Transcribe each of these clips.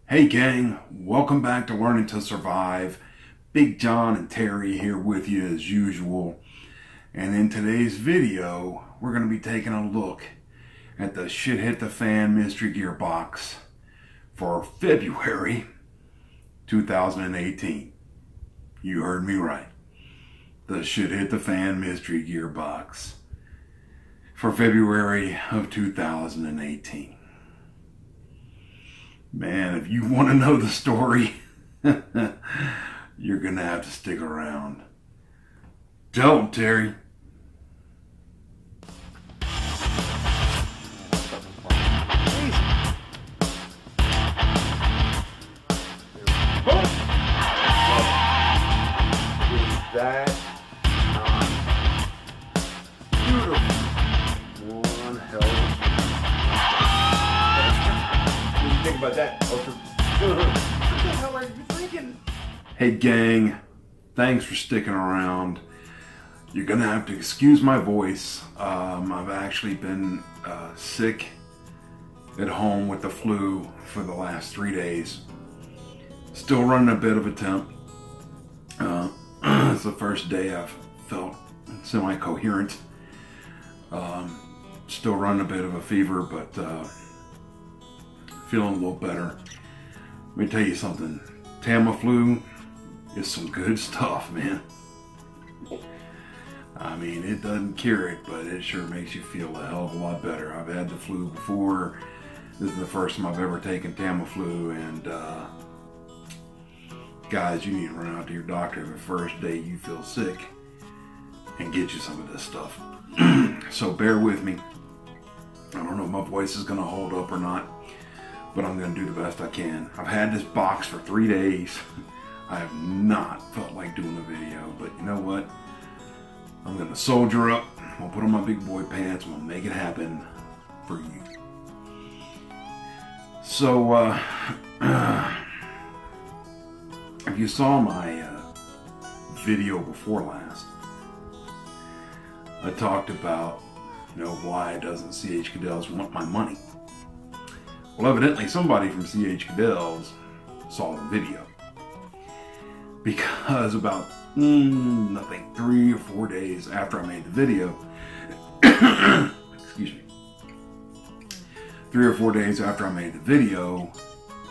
Hey gang, welcome back to Learning to Survive. Big John and Terry here with you as usual. And in today's video, we're going to be taking a look at the Shit Hit the Fan Mystery Gear Box for February 2018. You heard me right. The Shit Hit the Fan Mystery Gear Box for February of 2018. Man, if you want to know the story, you're going to have to stick around. Tell them, Terry. That beautiful. One hell of a... What do you think about that? What the hell are you thinking? Hey gang, thanks for sticking around. You're gonna have to excuse my voice. I've actually been sick at home with the flu for the last 3 days. Still running a bit of a temp. It's the first day I've felt semi-coherent. Still running a bit of a fever, but feeling a little better. Let me tell you something. Tamiflu is some good stuff, man. I mean, it doesn't cure it, but it sure makes you feel a hell of a lot better. I've had the flu before. This is the first time I've ever taken Tamiflu, and guys, you need to run out to your doctor the first day you feel sick and get you some of this stuff. So bear with me. I don't know if my voice is going to hold up or not, but I'm going to do the best I can. I've had this box for 3 days. I have not felt like doing a video, but you know what? I'm going to soldier up. I'll put on my big boy pants. I'm going to make it happen for you. So, if you saw my video before last, I talked about, why doesn't CHKadels want my money? Well, evidently somebody from CHKadels saw the video, because about 3 or 4 days after I made the video, excuse me, 3 or 4 days after I made the video,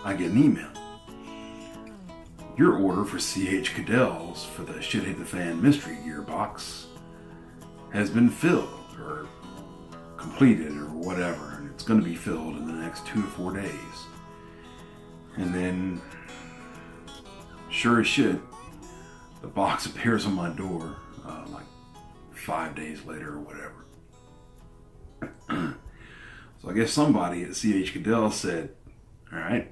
I get an email. Your order for CHKadels for the Shit Hit the Fan Mystery Gear Box has been filled, or completed, or whatever, and it's going to be filled in the next 2 to 4 days. And then, sure as shit, the box appears on my door like 5 days later or whatever. So I guess somebody at CHKadels said, alright,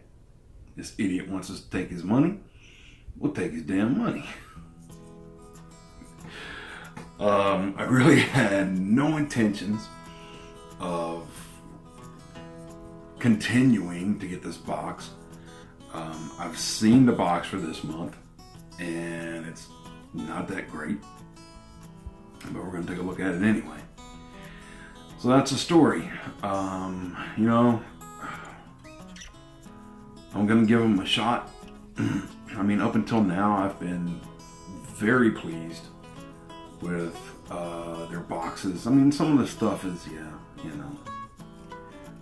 this idiot wants us to take his money. We'll take his damn money. I really had no intentions of continuing to get this box. I've seen the box for this month, and it's not that great, but we're going to take a look at it anyway. So that's the story. I'm going to give them a shot. I mean, up until now, I've been very pleased with their boxes. I mean, some of the stuff is,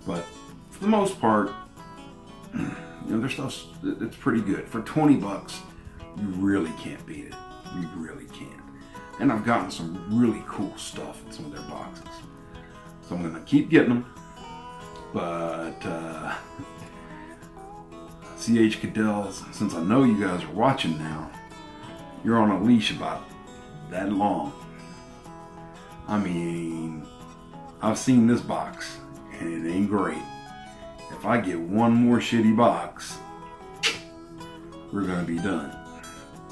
but for the most part, their stuff's, it's pretty good. For 20 bucks, you really can't beat it. You really can't. And I've gotten some really cool stuff in some of their boxes. So I'm going to keep getting them. But CHKadels, since I know you guys are watching now, you're on a leash about that long. I mean, I've seen this box, and it ain't great. If I get one more shitty box, we're gonna be done.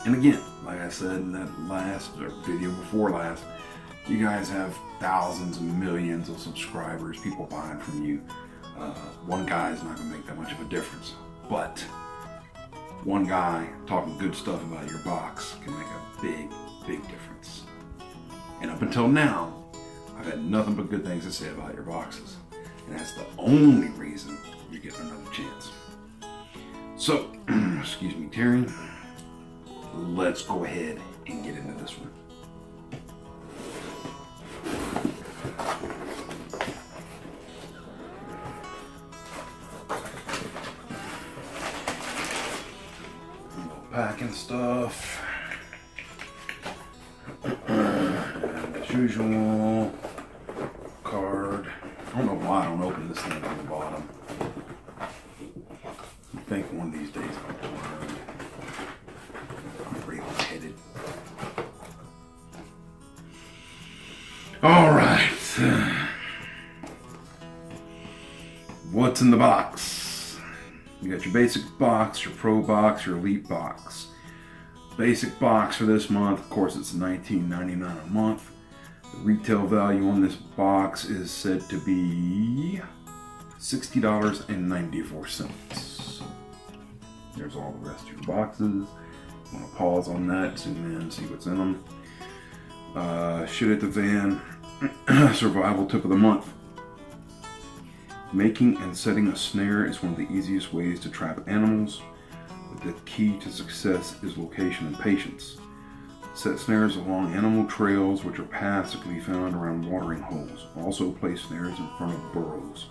And again, like I said in that last video before last, you guys have thousands and millions of subscribers, people buying from you. One guy is not gonna make that much of a difference, but one guy talking good stuff about your box can make a big, big difference. And up until now, I've had nothing but good things to say about your boxes. And that's the only reason you're getting another chance. So, excuse me, Terry. Let's go ahead and get into this one. Packing stuff. And as usual, card. I don't know why I don't open this thing on the bottom. I think one of these days I'll learn. I'm pretty hard-headed. All right. What's in the box? You got your basic box, your pro box, your elite box. Basic box for this month, of course, it's $19.99 a month. The retail value on this box is said to be $60.94. There's all the rest of your boxes. You want to pause on that, zoom in, see what's in them. Shit at the van, survival tip of the month. Making and setting a snare is one of the easiest ways to trap animals, but the key to success is location and patience. Set snares along animal trails, which are paths that can be found around watering holes. Also place snares in front of burrows.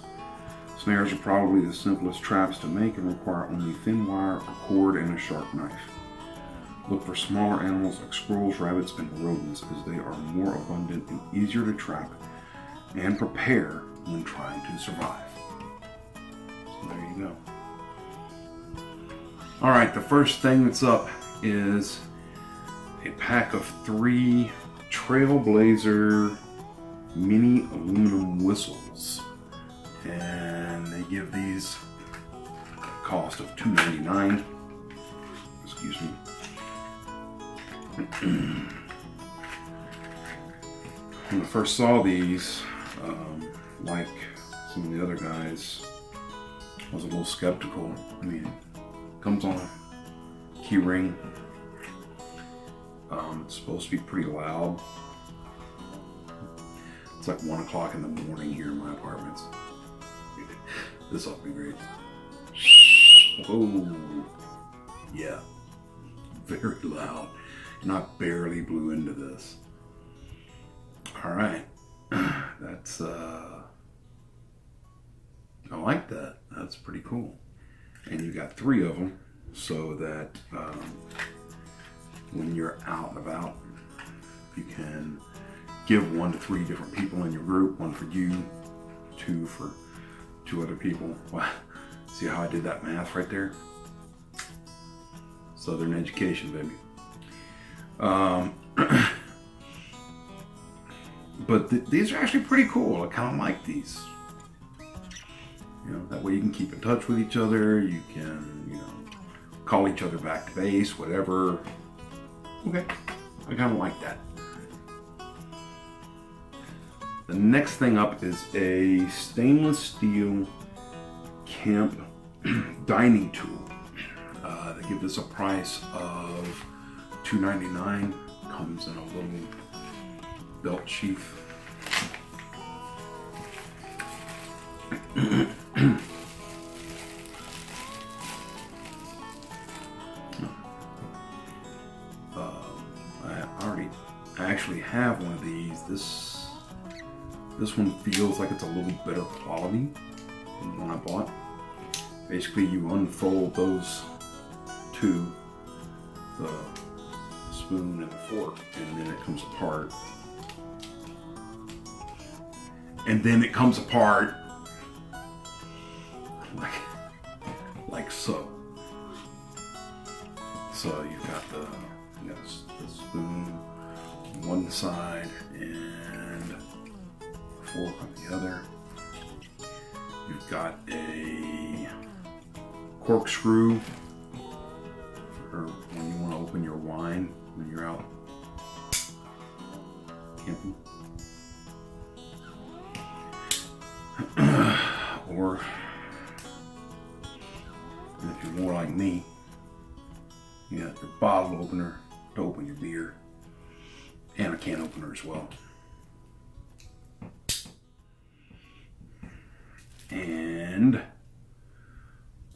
Snares are probably the simplest traps to make and require only thin wire, a cord, and a sharp knife. Look for smaller animals like squirrels, rabbits, and rodents, as they are more abundant and easier to trap and prepare when trying to survive. So there you go. Alright, the first thing that's up is a pack of 3 Trailblazer mini aluminum whistles. And they give these a cost of $2.99. Excuse me. When I first saw these, like some of the other guys, I was a little skeptical. I mean, it comes on a key ring. It's supposed to be pretty loud. It's like 1 o'clock in the morning here in my apartments. This ought to be great. Oh, yeah, very loud. And I barely blew into this. All right, that's I like that. That's pretty cool. And you got 3 of them, so that when you're out and about, you can give 1 to 3 different people in your group. 1 for you, 2 for 2 other people. Wow. See how I did that math right there? Southern education, baby. But these are actually pretty cool. I kind of like these. You know, that way you can keep in touch with each other. You can, you know, call each other back to base, whatever. Okay, I kind of like that. The next thing up is a stainless steel camp dining tool. They give this a price of $2.99. Comes in a little belt sheath. I actually have one of these. This one feels like it's a little better quality than the one I bought. Basically, you unfold those 2, the spoon and the fork, and then it comes apart. And then it comes apart like so. So you've got the spoon on one side and a fork on the other. You've got a corkscrew for when you want to open your wine when you're out camping. Or if you're more like me, you got your bottle opener to open your beer, and a can opener as well. And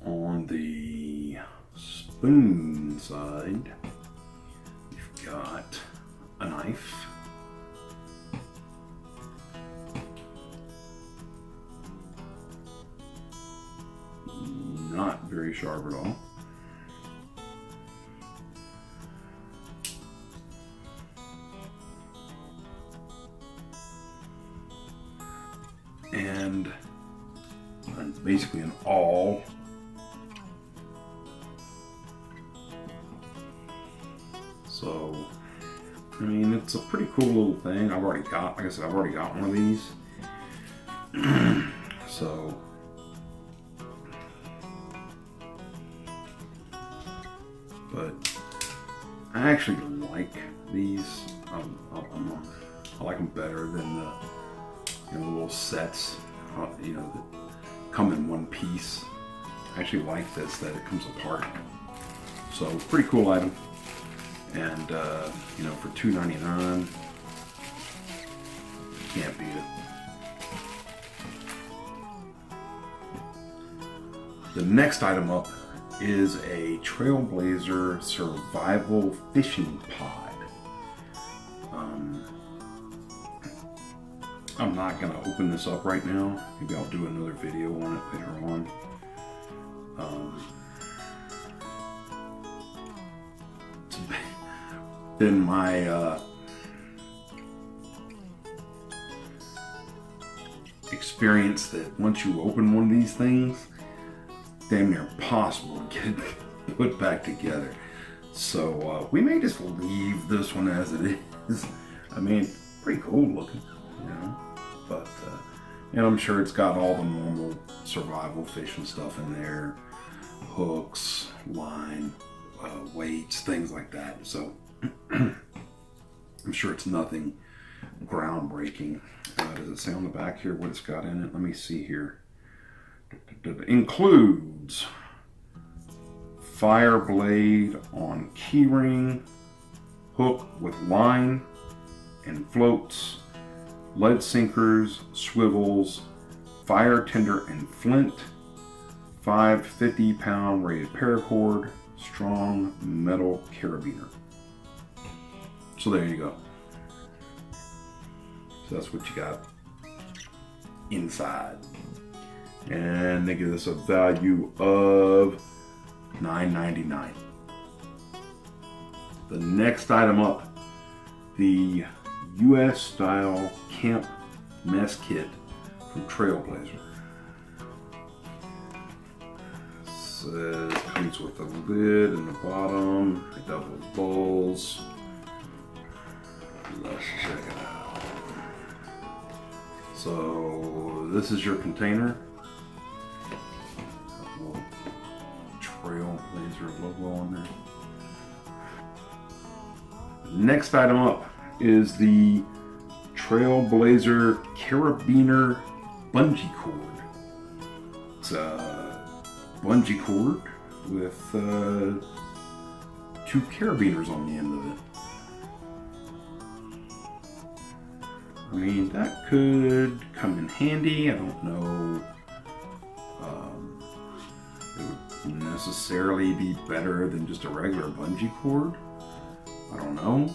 on the spoon side, you've got a knife. Not very sharp at all. And basically an awl. So, I mean, it's a pretty cool little thing. I've already got, like I said, I've already got one of these. So, but I actually like these. I like them better than the, you know, the little sets, you know, that come in one piece. I actually like this, that it comes apart. So, pretty cool item. And, you know, for $2.99, can't beat it. The next item up is a Trailblazer Survival Fishing Pod. I'm not going to open this up right now. Maybe I'll do another video on it later on. It's been my experience that once you open one of these things, damn near impossible to get it put back together. So we may just leave this one as it is. I mean, pretty cool looking, you know. But and I'm sure it's got all the normal survival fishing stuff in there, hooks, line, weights, things like that. So I'm sure it's nothing groundbreaking. Does it say on the back here what it's got in it? Let me see here. Includes fire blade on keyring, hook with line and floats, lead sinkers, swivels, fire tinder and flint, 5 50-pound rated paracord, strong metal carabiner. So there you go. So that's what you got inside. And they give us a value of $9.99. The next item up, the US style camp mess kit from Trailblazer. It comes with a lid in the bottom, a double bowls. Let's check it out. So this is your container. Trailblazer logo on there. Next item up is the Trailblazer Carabiner Bungee Cord. It's a bungee cord with 2 carabiners on the end of it. I mean, that could come in handy. I don't know. It would necessarily be better than just a regular bungee cord. I don't know.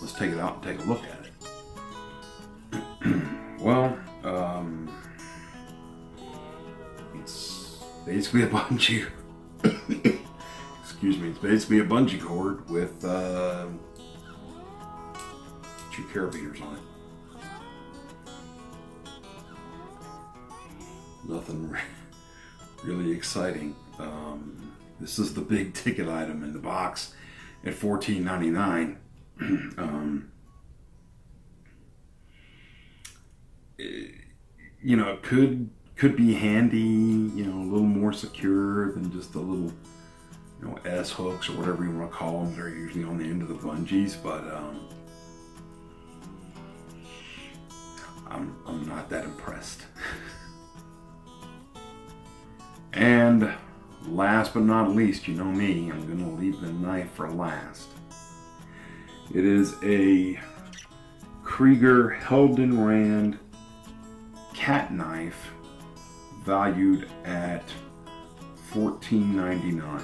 Let's take it out and take a look at it. Well, it's basically a bungee. Excuse me. It's basically a bungee cord with 2 carabiners on it. Nothing really exciting. This is the big ticket item in the box at $14.99. You know, it could be handy, you know, a little more secure than just the little, you know, S hooks or whatever you want to call them. They're usually on the end of the bungees, but I'm not that impressed. And last but not least, you know me, I'm going to leave the knife for last. It is a Krieger Heldenrand cat knife valued at $14.99.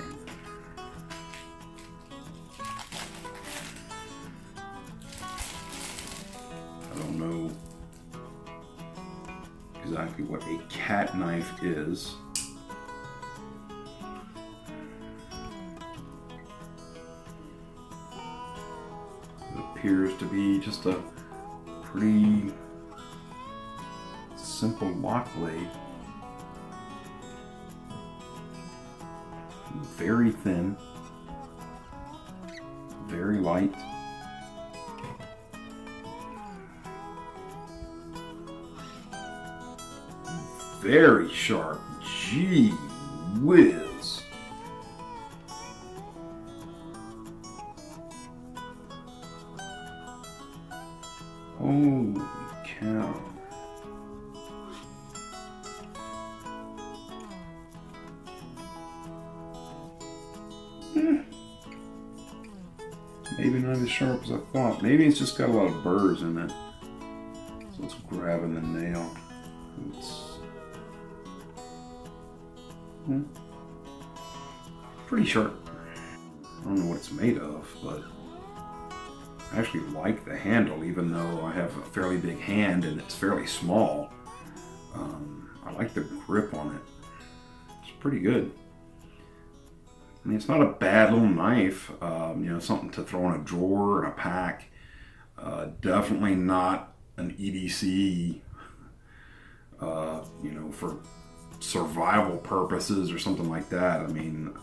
I don't know exactly what a cat knife is. It appears to be just a pretty simple lock blade. Very thin, very light. Very sharp. Gee whiz. Holy cow. Maybe not as sharp as I thought. Maybe it's just got a lot of burrs in it. So it's grabbing the nail. It's pretty sharp. I don't know what it's made of, but I actually like the handle, even though I have a fairly big hand and it's fairly small. I like the grip on it. It's pretty good. I mean, it's not a bad little knife, you know, something to throw in a drawer or a pack. Definitely not an EDC, you know, for survival purposes or something like that. I mean,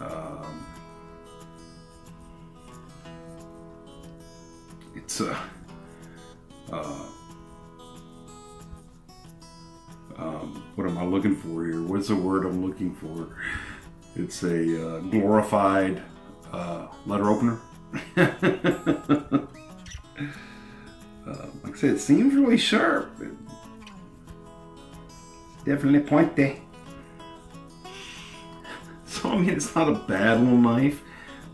it's a, what am I looking for here? What's the word I'm looking for? It's a glorified letter opener. Like I said, it seems really sharp. It's definitely pointy. So I mean, it's not a bad little knife,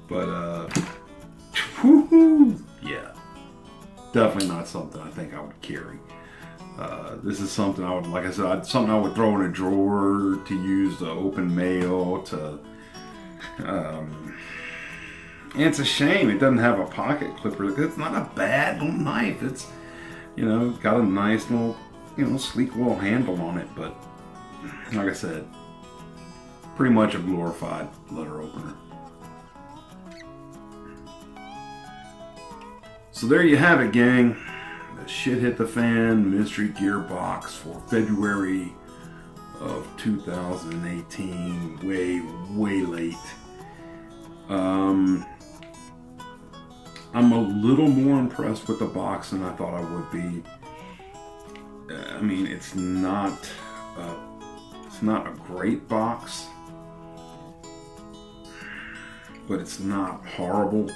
but woohoo! Yeah, definitely not something I think I would carry. This is something I would, like I said, something I would throw in a drawer to use to open mail. And it's a shame it doesn't have a pocket clipper. It's not a bad little knife. It's, you know, got a nice little, you know, sleek little handle on it. But like I said, pretty much a glorified letter opener. So there you have it, gang. The Shit Hit the Fan Mystery Gear Box for February of 2018. Way late. I'm a little more impressed with the box than I thought I would be. I mean, it's not a great box, but it's not horrible.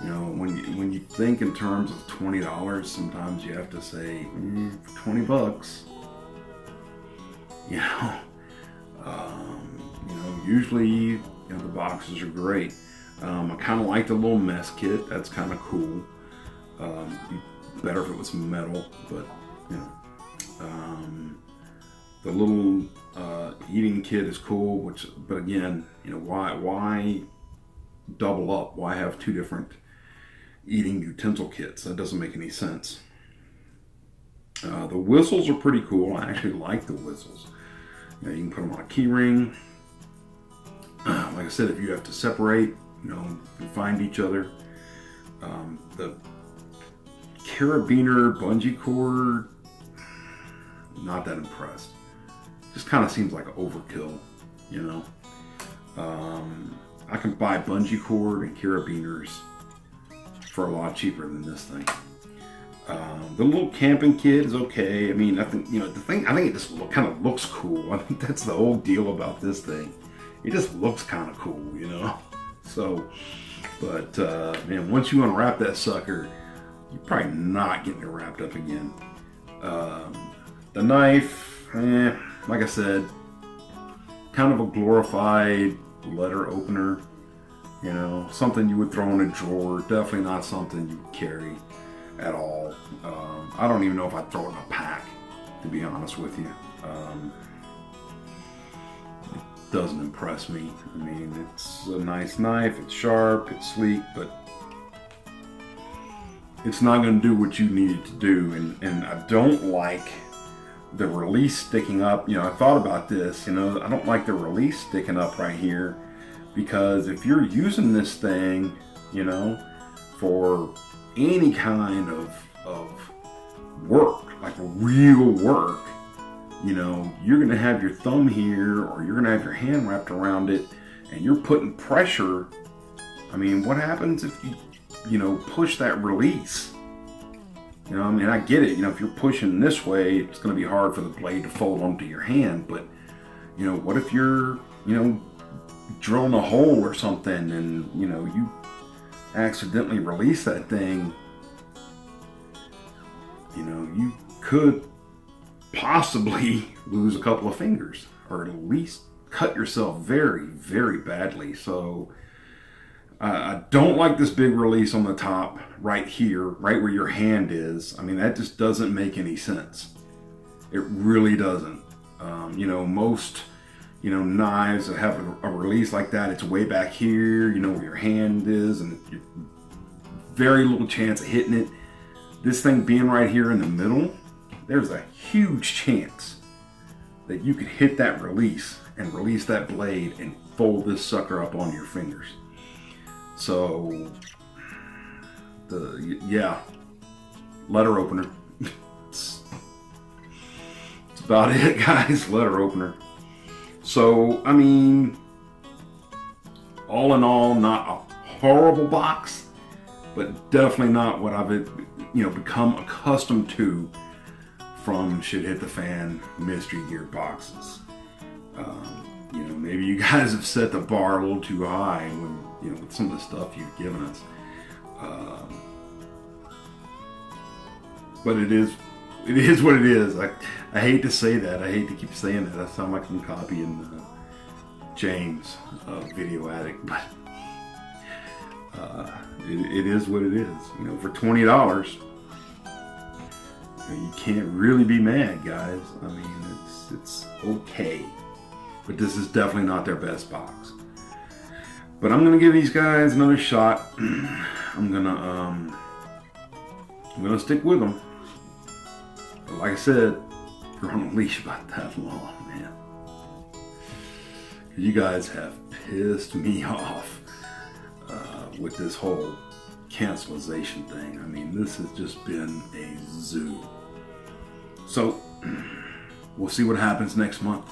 You know, when you think in terms of $20, sometimes you have to say, for 20 bucks, you know, usually, you know, the boxes are great. I kind of like the little mess kit. That's kind of cool. Better if it was metal, but you know, the little eating kit is cool. But again, you know, why double up? Why have two different eating utensil kits? That doesn't make any sense. The whistles are pretty cool. I actually like the whistles. You know, you can put them on a key ring. Like I said, if you have to separate, you know, you find each other. The carabiner bungee cord, not that impressed. Just kind of seems like overkill, you know. I can buy bungee cord and carabiners for a lot cheaper than this thing. The little camping kit is okay. I mean, I think, you know, I think it just kind of looks cool. I think that's the whole deal about this thing. It just looks kind of cool, you know. So, but man, once you unwrap that sucker, you're probably not getting it wrapped up again. The knife, like I said, kind of a glorified letter opener. You know, something you would throw in a drawer. Definitely not something you would carry at all. I don't even know if I'd throw it in a pack, to be honest with you. doesn't impress me. I mean, it's a nice knife, it's sharp, it's sleek, but it's not going to do what you need it to do. And I don't like the release sticking up. You know, I thought about this, you know, I don't like the release sticking up right here, because if you're using this thing, you know, for any kind of work, like real work, you know, you're going to have your thumb here, or you're going to have your hand wrapped around it, and you're putting pressure. I mean, what happens if you know, push that release? You know, I mean, I get it. You know, if you're pushing this way, it's going to be hard for the blade to fold onto your hand. But, you know, what if you're, you know, drilling a hole or something, and, you know, you accidentally release that thing? You know, you could possibly lose a couple of fingers, or at least cut yourself very, very badly. So I don't like this big release on the top right here, right where your hand is. I mean, that just doesn't make any sense. It really doesn't. You know, most, you know, knives that have a release like that, it's way back here, you know, where your hand is, and very little chance of hitting it. This thing being right here in the middle, there's a huge chance that you could hit that release and release that blade and fold this sucker up on your fingers. So, yeah, letter opener. It's about it, guys, letter opener. So, I mean, all in all, not a horrible box, but definitely not what I've, you know, become accustomed to from Shit Hit the Fan Mystery Gear boxes. You know, maybe you guys have set the bar a little too high when, you know, with some of the stuff you've given us. But it is what it is. I hate to say that. I hate to keep saying that. I sound like I'm copying James, Video Addict, but it is what it is. You know, for $20, you can't really be mad, guys. I mean, it's okay, but this is definitely not their best box. But I'm gonna give these guys another shot. I'm gonna stick with them. But like I said, you're on a leash about that long, man. You guys have pissed me off with this whole cancelization thing. I mean, this has just been a zoo. So, we'll see what happens next month.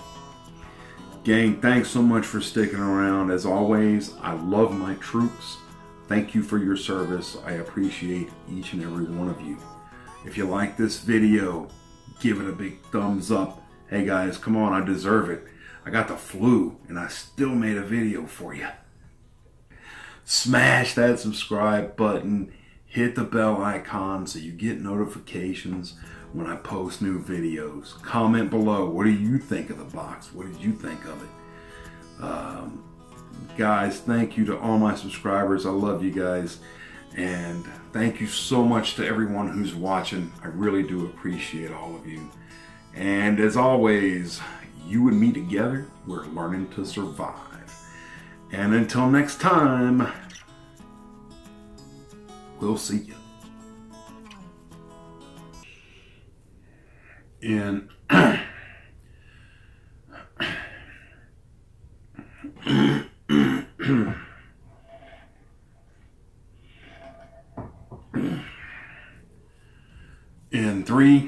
Gang, thanks so much for sticking around. As always, I love my troops. Thank you for your service. I appreciate each and every one of you. If you like this video, give it a big thumbs up. Hey guys, come on, I deserve it. I got the flu and I still made a video for you. Smash that subscribe button. Hit the bell icon so you get notifications when I post new videos. Comment below. What do you think of the box? What did you think of it? Guys, thank you to all my subscribers. I love you guys. And thank you so much to everyone who's watching. I really do appreciate all of you. And as always, you and me together, we're learning to survive. And until next time, we'll see you. In three.